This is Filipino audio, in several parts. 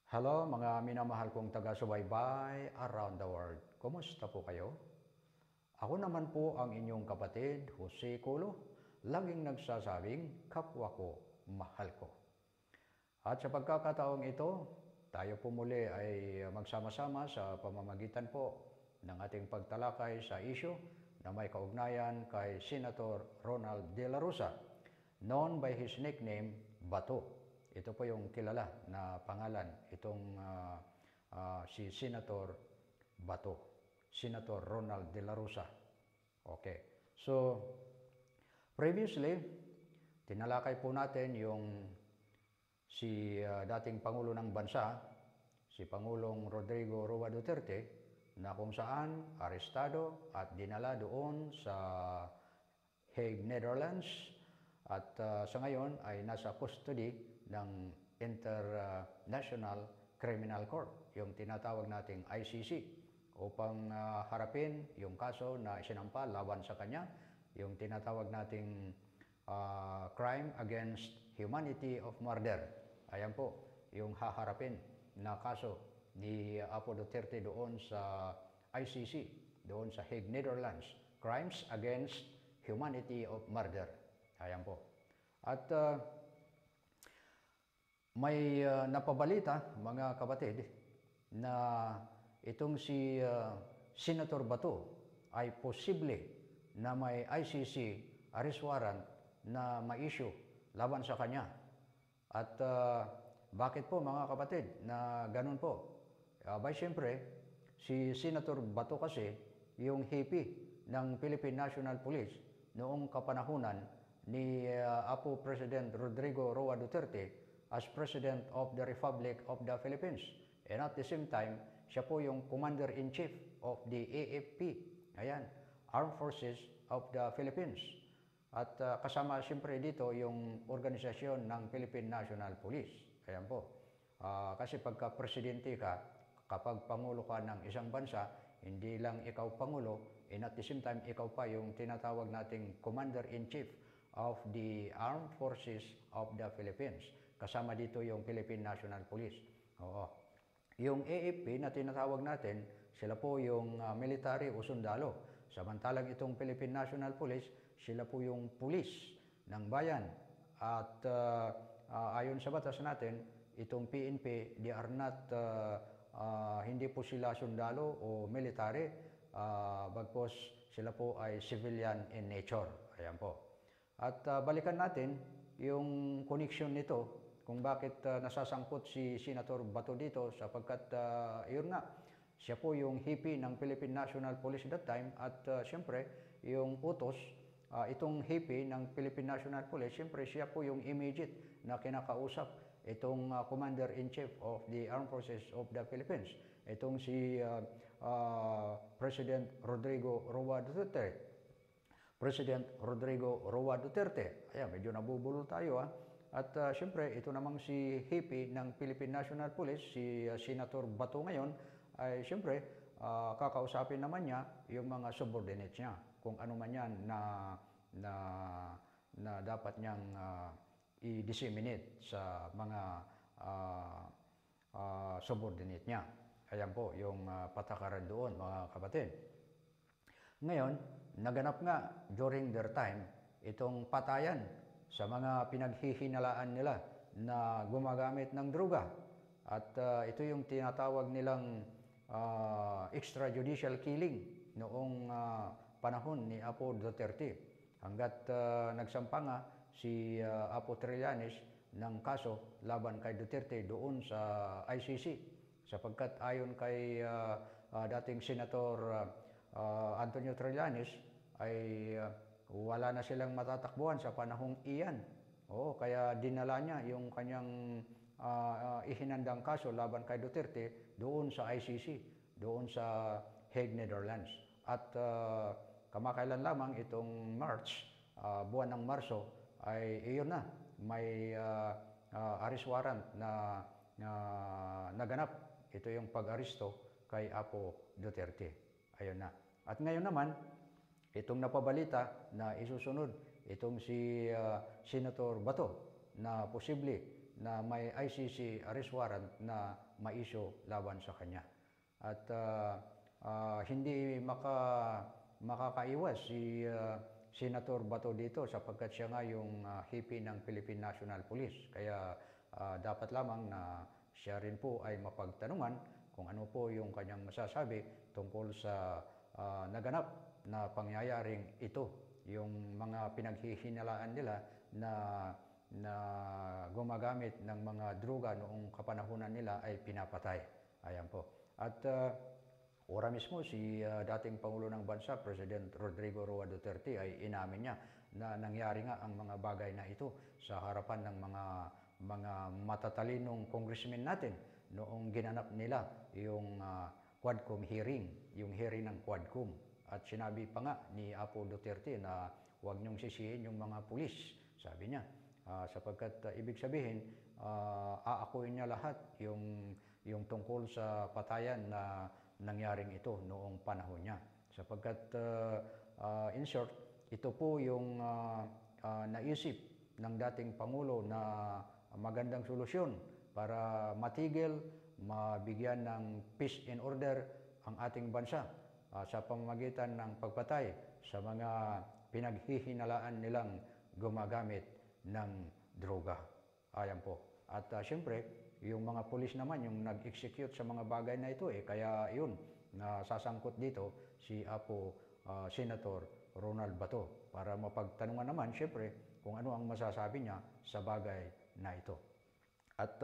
Hello mga minamahal kong taga-subaybay around the world. Kumusta po kayo? Ako naman po ang inyong kapatid, Jose Culo, laging nagsasabing kapwa ko, mahal ko. At sa pagkakataong ito, tayo po muli ay magsama-sama sa pamamagitan po ng ating pagtalakay sa isyu na may kaugnayan kay Senator Ronald De La Rosa, known by his nickname, Bato. Ito po yung kilala na pangalan, itong si Senator Bato, Senator Ronald De La Rosa. Okay, so previously, tinalakay po natin yung si dating Pangulo ng Bansa, si Pangulong Rodrigo Roa Duterte, na kung saan arestado at dinala doon sa Hague, Netherlands, at sa ngayon ay nasa custody ng International Criminal Court, yung tinatawag nating ICC, upang harapin yung kaso na isinampa laban sa kanya, yung tinatawag nating crime against humanity of murder. Ayan po, yung haharapin na kaso ni Apo Duterte doon sa ICC, doon sa Hague, Netherlands, crimes against humanity of murder. Ayan po. At may napabalita, mga kapatid, na itong si Senator Bato ay posible na may ICC arrest warrant na ma-issue laban sa kanya. At bakit po, mga kapatid, na ganun po? Siyempre, si Senator Bato kasi yung hipi ng Philippine National Police noong kapanahunan ni Apo President Rodrigo Roa Duterte as President of the Republic of the Philippines. And at the same time, siya po yung Commander-in-Chief of the AFP, ayan, Armed Forces of the Philippines. At kasama siyempre dito yung organisasyon ng Philippine National Police. Ayan po. Kasi pagka presidente ka, kapag pangulo ka ng isang bansa, hindi lang ikaw pangulo, and at the same time, ikaw pa yung tinatawag nating Commander-in-Chief of the Armed Forces of the Philippines. Kasama dito yung Philippine National Police. Oo. Yung AFP na tinatawag natin, sila po yung military o sundalo. Samantalang itong Philippine National Police, sila po yung pulis ng bayan. At ayon sa batas natin, itong PNP, they are not, hindi po sila sundalo o military, bagpos sila po ay civilian in nature. Ayan po. At balikan natin yung connection nito kung bakit nasasangkot si Senator Bato dito sapagkat yun nga, siya po yung hipi ng Philippine National Police that time at siyempre yung utos, itong hipi ng Philippine National Police, siyempre siya po yung immediate na kinakausap itong Commander-in-Chief of the Armed Forces of the Philippines, itong si President Rodrigo Roa Duterte. President Rodrigo Roa Duterte. Ayan, medyo nabubulol tayo. At siyempre, ito namang si hipi ng Philippine National Police, si Senator Bato ngayon, ay siyempre, kakausapin naman niya yung mga subordinates niya. Kung ano man yan na dapat niyang i-disseminate sa mga subordinate niya. Ayan po, yung patakaran doon, mga kapatid. Ngayon, naganap nga during their time itong patayan sa mga pinaghihinalaan nila na gumagamit ng droga. At ito yung tinatawag nilang extrajudicial killing noong panahon ni Apo Duterte. Hanggat nagsampa nga si Apo Trillanes ng kaso laban kay Duterte doon sa ICC. Sapagkat ayon kay dating Senator Antonio Trillanes ay wala na silang matatakbuhan sa panahong iyan. Oo, kaya dinala niya yung kanyang ihinandang kaso laban kay Duterte doon sa ICC, doon sa Hague, Netherlands. At kamakailan lamang itong March, buwan ng Marso, ay iyon na, may arrest warrant na naganap. Ito yung pag-aristo kay Apo Duterte. Ayun na. At ngayon naman, itong napabalita na isusunod, itong si Senator Bato na posible na may ICC arrest warrant na ma-issue laban sa kanya. At hindi makakaiwas si Senator Bato dito sapagkat siya nga yung hipi ng Philippine National Police. Kaya dapat lamang na siya rin po ay mapagtanungan kung ano po yung kanyang masasabi tungkol sa naganap na pangyayaring ito, yung mga pinaghihinalaan nila na gumagamit ng mga droga noong kapanahunan nila ay pinapatay. Ayan po. At ora mismo si dating Pangulo ng Bansa, President Rodrigo Roa Duterte, ay inamin niya na nangyari nga ang mga bagay na ito sa harapan ng mga matatalinong congressmen natin noong ginanap nila yung Quadcom hearing, yung hearing ng Quadcom. At sinabi pa nga ni Apo Duterte na huwag niyong sisihin yung mga pulis, sabi niya. Sapagkat ibig sabihin, aakuin niya lahat yung tungkol sa patayan na nangyaring ito noong panahon niya. Sapagkat in short, ito po yung naisip ng dating Pangulo na magandang solusyon para matigil, mabigyan ng peace and order ang ating bansa sa pamamagitan ng pagpatay sa mga pinaghihinalaan nilang gumagamit ng droga. Ayan po. At siyempre, yung mga pulis naman yung nag-execute sa mga bagay na ito kaya yun, nasasangkot dito si Apo Senator Ronald Bato para mapagtanungan naman siyempre kung ano ang masasabi niya sa bagay na ito. At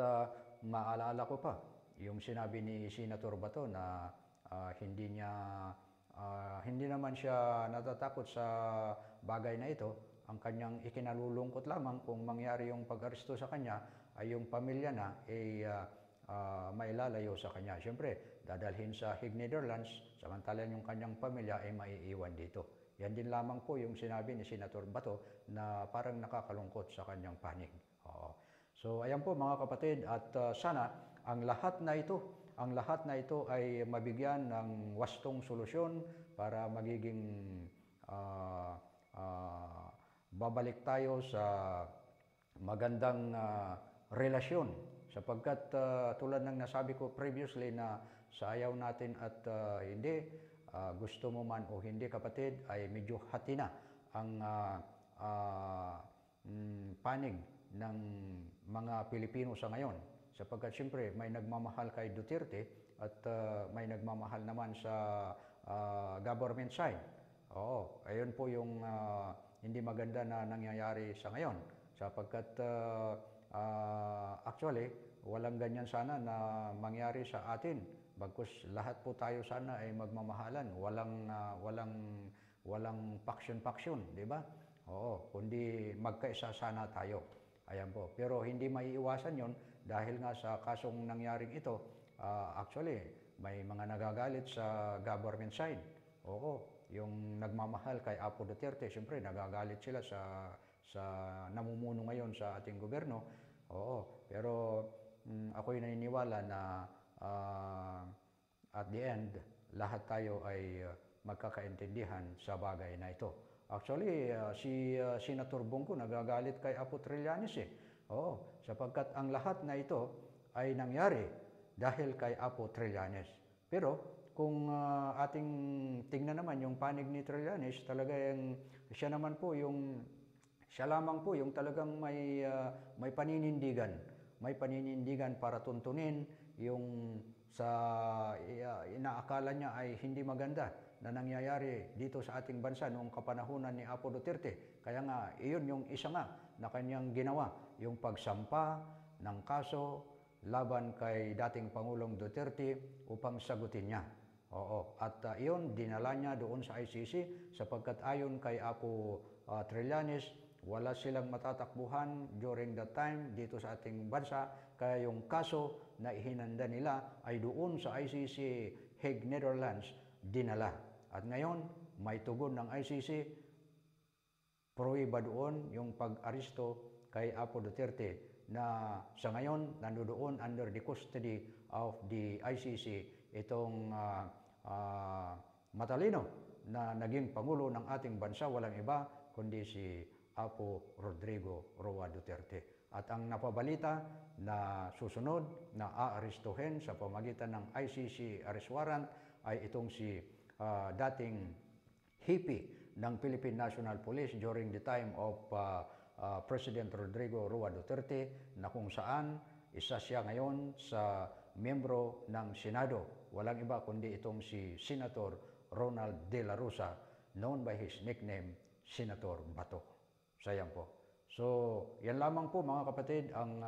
maalala ko pa yung sinabi ni Senator Bato na hindi naman siya natatakot sa bagay na ito. Ang kanyang ikinalulungkot lamang kung mangyari yung pag-aresto sa kanya ay yung pamilya na mailalayo sa kanya. Siyempre, dadalhin sa Hague, Netherlands, samantalang yung kanyang pamilya ay maiiwan dito. Yan din lamang po yung sinabi ni Senator Bato na parang nakakalungkot sa kanyang panig. So ayan po mga kapatid, at sana ang lahat na ito ay mabigyan ng wastong solusyon para magiging babalik tayo sa magandang relasyon sapagkat tulad ng nasabi ko previously na sa ayaw natin at hindi, gusto mo man o hindi kapatid, ay medyo hati na ang panig ng mga Pilipino sa ngayon. Sapagkat siyempre may nagmamahal kay Duterte at may nagmamahal naman sa government side. Oo, ayun po yung hindi maganda na nangyayari sa ngayon. Sapagkat actually, walang ganyan sana na mangyari sa atin. Bagkus lahat po tayo sana ay magmamahalan. Walang paksyon-paksyon, di ba? Oo, kundi magkaisa sana tayo. Ayan po. Pero hindi maiiwasan yon dahil nga sa kasong nangyaring ito, actually, may mga nagagalit sa government side. Oo, yung nagmamahal kay Apo Duterte, siyempre nagagalit sila sa namumuno ngayon sa ating gobyerno. Oo, pero ako'y naniniwala na at the end, lahat tayo ay magkakaintindihan sa bagay na ito. Actually, si Senator Bongo nagagalit kay Apo Trillanes Oo, sapagkat ang lahat na ito ay nangyari dahil kay Apo Trillanes. Pero kung ating tingnan naman yung panig ni Trillanes, talaga yung siya lamang po yung talagang may paninindigan. May paninindigan para tuntunin yung sa inaakala niya ay hindi maganda na nangyayari dito sa ating bansa noong kapanahunan ni Apo Duterte. Kaya nga, iyon yung isa nga na kanyang ginawa, yung pagsampa ng kaso laban kay dating Pangulong Duterte upang sagutin niya. Oo, at iyon dinala niya doon sa ICC sapagkat ayon kay Apo Trillanes, wala silang matatakbuhan during that time dito sa ating bansa, kaya yung kaso na ihinanda nila ay doon sa ICC Hague, Netherlands, dinala. At ngayon, may tugon ng ICC, proiba doon yung pag-aristo kay Apo Duterte na sa ngayon nandoon under the custody of the ICC itong matalino na naging Pangulo ng ating bansa, walang iba kundi si Apo Rodrigo Roa Duterte. At ang napabalita na susunod na aarestuhin sa pamagitan ng ICC arrest warrant ay itong si dating hippie ng Philippine National Police during the time of President Rodrigo Roa Duterte, na kung saan isa siya ngayon sa miyembro ng Senado. Walang iba kundi itong si Senator Ronald De La Rosa, known by his nickname, Senator Bato. Sayang po. So, yan lamang po mga kapatid ang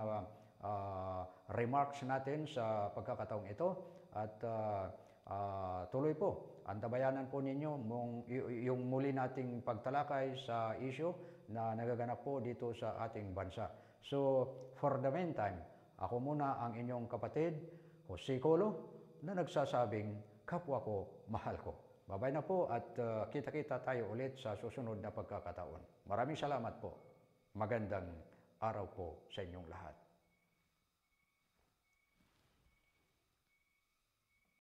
remarks natin sa pagkakataong ito. At tuloy po, antabayanan po ninyo yung muli nating pagtalakay sa issue na nagaganap po dito sa ating bansa. So, for the meantime, ako muna ang inyong kapatid, Jose Colo, na nagsasabing, kapwa ko, mahal ko. Babay na po at kita-kita tayo ulit sa susunod na pagkakataon. Maraming salamat po. Magandang araw po sa inyong lahat.